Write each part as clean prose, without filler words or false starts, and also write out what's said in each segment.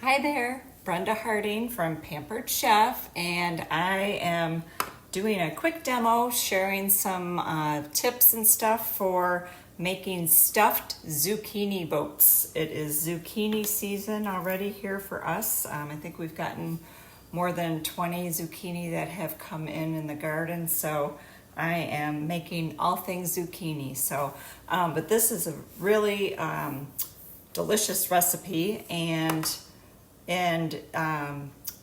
Hi there, Brenda Harding from Pampered Chef, and I am doing a quick demo sharing some tips and stuff for making stuffed zucchini boats. It is zucchini season already here for us. I think we've gotten more than 20 zucchini that have come in the garden, so I am making all things zucchini. But this is a really delicious recipe, and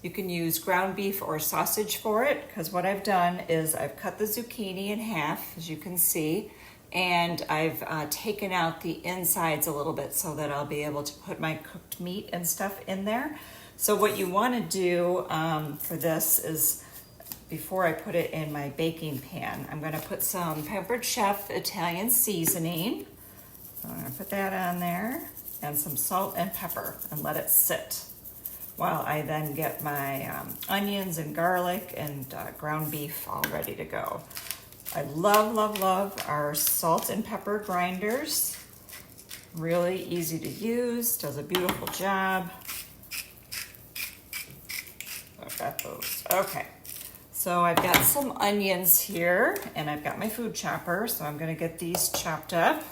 you can use ground beef or sausage for it, because what I've done is I've cut the zucchini in half, as you can see, and I've taken out the insides a little bit so that I'll be able to put my cooked meat and stuff in there. So what you want to do for this is, before I put it in my baking pan, I'm going to put some Pampered Chef Italian seasoning. So I'm going to put that on there, and some salt and pepper, and let it sit while I then get my onions and garlic and ground beef all ready to go. I love, love, love our salt and pepper grinders. Really easy to use, does a beautiful job. I've got those. Okay, so I've got some onions here, and I've got my food chopper, so I'm gonna get these chopped up.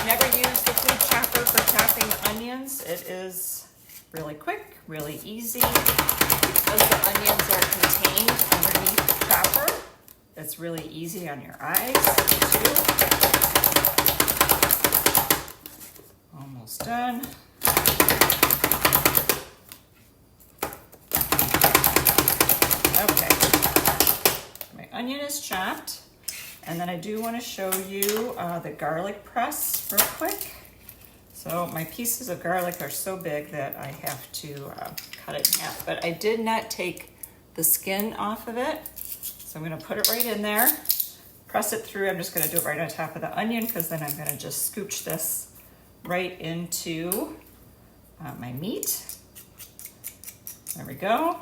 Never used the food chopper for chopping onions. It is really quick, really easy. Because the onions are contained underneath the chopper, it's really easy on your eyes too. Almost done. Okay, my onion is chopped. And then I do want to show you the garlic press real quick. So my pieces of garlic are so big that I have to cut it in half. But I did not take the skin off of it. So I'm going to put it right in there, press it through. I'm just going to do it right on top of the onion, because then I'm going to just scooch this right into my meat. There we go.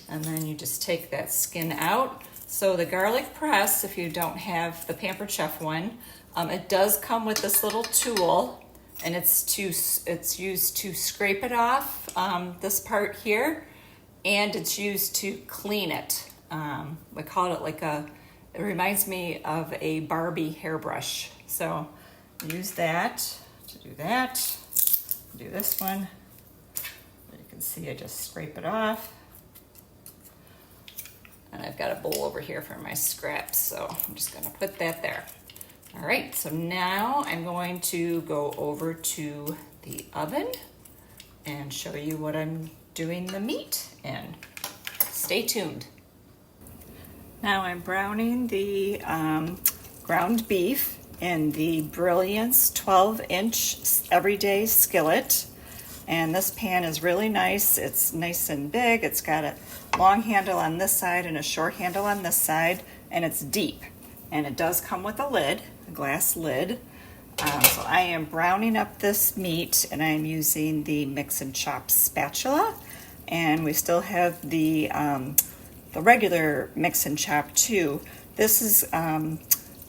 And then you just take that skin out. So the garlic press, if you don't have the Pampered Chef one, it does come with this little tool, and it's used to scrape it off, this part here, and it's used to clean it. We call it it reminds me of a Barbie hairbrush. So use that to do that. Do this one. You can see I just scrape it off. And I've got a bowl over here for my scraps, so I'm just gonna put that there. All right, so now I'm going to go over to the oven and show you what I'm doing the meat in. Stay tuned. Now I'm browning the ground beef in the Brilliance 12-inch everyday skillet. And this pan is really nice. It's nice and big. It's got a long handle on this side and a short handle on this side, and it's deep. And it does come with a lid, a glass lid. So I am browning up this meat, and I'm using the mix and chop spatula. And we still have the regular mix and chop too. This is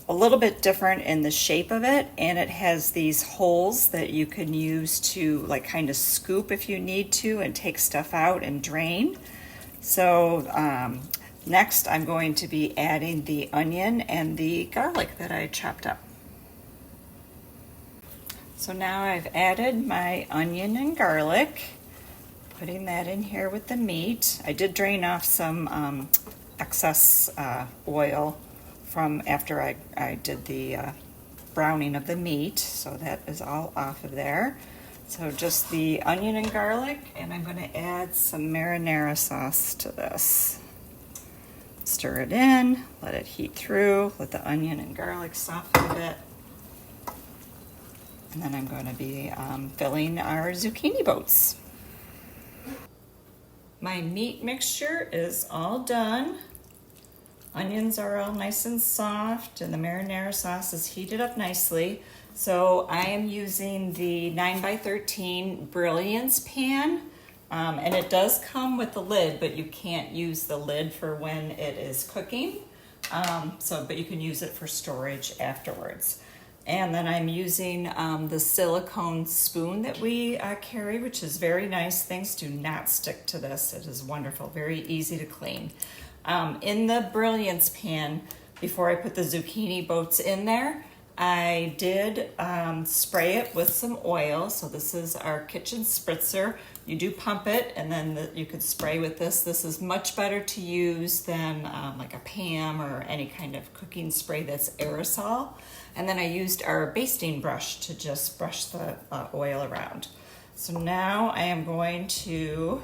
a little bit different in the shape of it, and it has these holes that you can use to kind of scoop if you need to and take stuff out and drain. So next I'm going to be adding the onion and the garlic that I chopped up. So now I've added my onion and garlic, putting that in here with the meat. I did drain off some excess oil from after I did the browning of the meat, so that is all off of there. So just the onion and garlic, and I'm going to add some marinara sauce to this. Stir it in, let it heat through, let the onion and garlic soften a bit. And then I'm going to be filling our zucchini boats. My meat mixture is all done. Onions are all nice and soft, and the marinara sauce is heated up nicely. So I am using the 9x13 Brilliance pan, and it does come with the lid, but you can't use the lid for when it is cooking. But you can use it for storage afterwards. And then I'm using the silicone spoon that we carry, which is very nice. Things do not stick to this. It is wonderful, very easy to clean. In the Brilliance pan, before I put the zucchini boats in there, I did spray it with some oil. So this is our kitchen spritzer. You do pump it, and then you could spray with this. This is much better to use than like a Pam or any kind of cooking spray that's aerosol. And then I used our basting brush to just brush the oil around. So now I am going to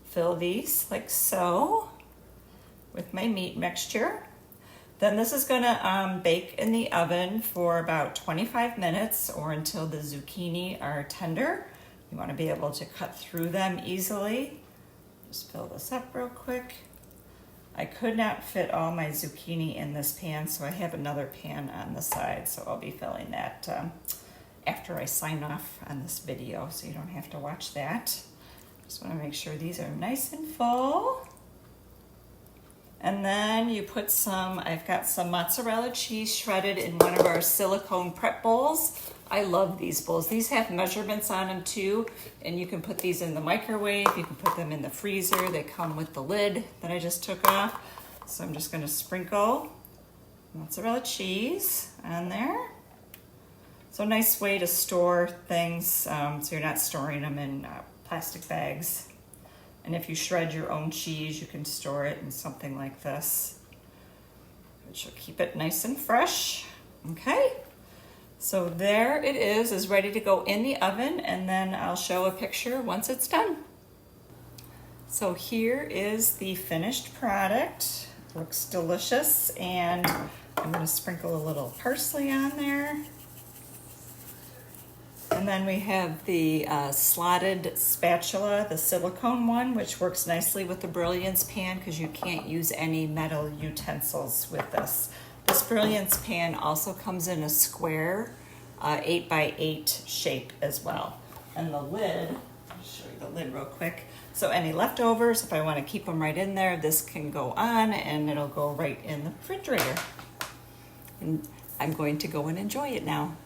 fill these like so with my meat mixture. Then this is gonna bake in the oven for about 25 minutes or until the zucchini are tender. You wanna be able to cut through them easily. Just fill this up real quick. I could not fit all my zucchini in this pan, so I have another pan on the side, so I'll be filling that after I sign off on this video, so you don't have to watch that. Just wanna make sure these are nice and full. And then you put some, I've got some mozzarella cheese shredded in one of our silicone prep bowls. I love these bowls. These have measurements on them too, and you can put these in the microwave, you can put them in the freezer. They come with the lid that I just took off. So I'm just gonna sprinkle mozzarella cheese on there. So a nice way to store things so you're not storing them in plastic bags. And if you shred your own cheese, you can store it in something like this, which will keep it nice and fresh. Okay, so there it is ready to go in the oven, and then I'll show a picture once it's done. So here is the finished product. Looks delicious, and I'm gonna sprinkle a little parsley on there. And then we have the slotted spatula, the silicone one, which works nicely with the Brilliance pan because you can't use any metal utensils with this. This Brilliance pan also comes in a square 8x8 shape as well. And the lid, I'll show you the lid real quick. So any leftovers, if I want to keep them right in there, this can go on and it'll go right in the refrigerator. And I'm going to go and enjoy it now.